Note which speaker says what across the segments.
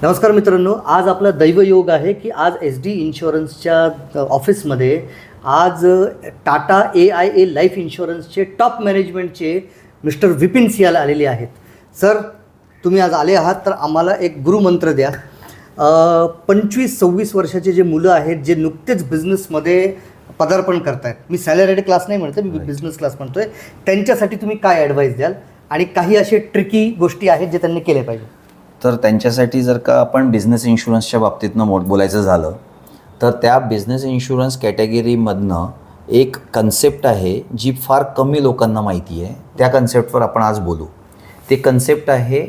Speaker 1: नमस्कार मित्रांनो, आज आपला दैवयोग आहे की आज SD इन्शुरन्सच्या ऑफिसमध्ये आज टाटा AIA लाईफ इन्शुरन्सचे टॉप मॅनेजमेंटचे मिस्टर विपिन सियाल आलेले आहेत. सर, तुम्ही आज आले आहात तर आम्हाला एक गुरुमंत्र द्या. 25-26 वर्षाचे जे मुलं आहेत जे नुकतेच बिझनेसमध्ये पदार्पण करत आहेत, मी सॅलरीड क्लास नाही म्हणतो, मी बिझनेस क्लास म्हणतोय, त्यांच्यासाठी तुम्ही काय ॲडवाईस द्याल आणि काही असे ट्रिकी गोष्टी आहेत जे त्यांनी केले पाहिजे?
Speaker 2: तर त्यांच्यासाठी जर का आपण बिझनेस इन्शुरन्सच्या बाबतीतनं बोलायचं झालं तर त्या बिझनेस इन्शुरन्स कॅटेगरीमधनं एक कन्सेप्ट आहे जी फार कमी लोकांना माहिती आहे. त्या कन्सेप्टवर आपण आज बोलू. ते कन्सेप्ट आहे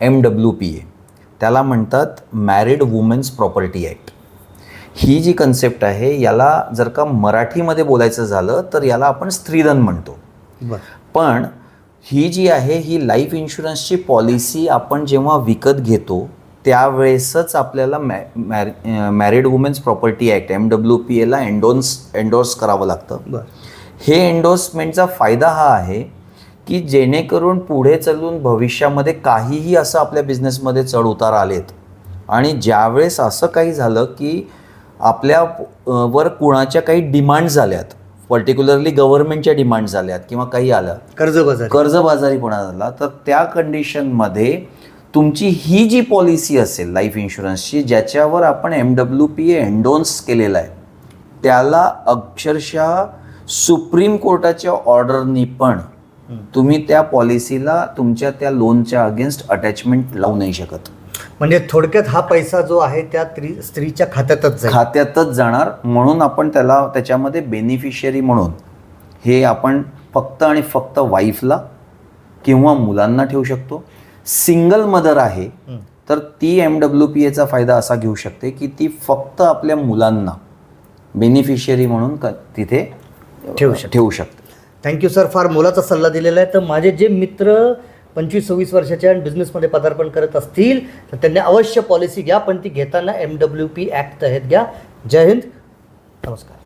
Speaker 2: MWPA. त्याला म्हणतात मॅरिड वुमेन्स प्रॉपर्टी ॲक्ट. ही जी कन्सेप्ट आहे याला जर का मराठीमध्ये बोलायचं झालं तर याला आपण स्त्रीधन म्हणतो. पण ही जी आहे ही लाईफ इन्शुरन्सची पॉलिसी आपण जेव्हा विकत घेतो त्यावेळेसच आपल्याला मॅरिड वुमेन्स प्रॉपर्टी ॲक्ट MWPAला एन्डोर्स करावं लागतं. हे एन्डोर्समेंटचा फायदा हा आहे की जेणेकरून पुढे चालून भविष्यामध्ये काहीही असं आपल्या बिझनेसमध्ये चढ उतार आलेत आणि ज्यावेळेस असं काही झालं की आपल्यावर कुणाच्या काही डिमांड झाल्यात, पर्टिक्युलरली गव्हर्नमेंटच्या डिमांड झाल्यात किंवा काही आलं, कर्जबाजारीपणा झाला, तर त्या कंडिशनमध्ये तुमची ही जी पॉलिसी असेल लाईफ इन्शुरन्सची ज्याच्यावर आपण MWPA एन्डोर्स केलेला आहे त्याला अक्षरशः सुप्रीम कोर्टाच्या ऑर्डरनी पण तुम्ही त्या पॉलिसीला तुमच्या त्या लोनच्या अगेन्स्ट अटॅचमेंट लावू नाही शकत.
Speaker 1: म्हणजे थोडक्यात हा पैसा जो आहे त्या स्त्रीच्या खात्यातच
Speaker 2: जाणार. म्हणून आपण त्याच्यामध्ये बेनिफिशियरी म्हणून हे आपण फक्त आणि फक्त वाईफला किंवा मुलांना ठेवू शकतो. सिंगल मदर आहे तर ती MWPAचा फायदा असा घेऊ शकते की ती फक्त आपल्या मुलांना बेनिफिशियरी म्हणून तिथे ठेवू शकते.
Speaker 1: थँक्यू सर, फार मोलाचा सल्ला दिलेला आहे. तर माझे जे मित्र 25-26 वर्षाच्या बिझनेसमध्ये पदार्पण करत असतील तर त्यांनी अवश्य पॉलिसी घ्या, पण ती घेताना MWPA ॲक्ट तहत घ्या. जय हिंद, नमस्कार.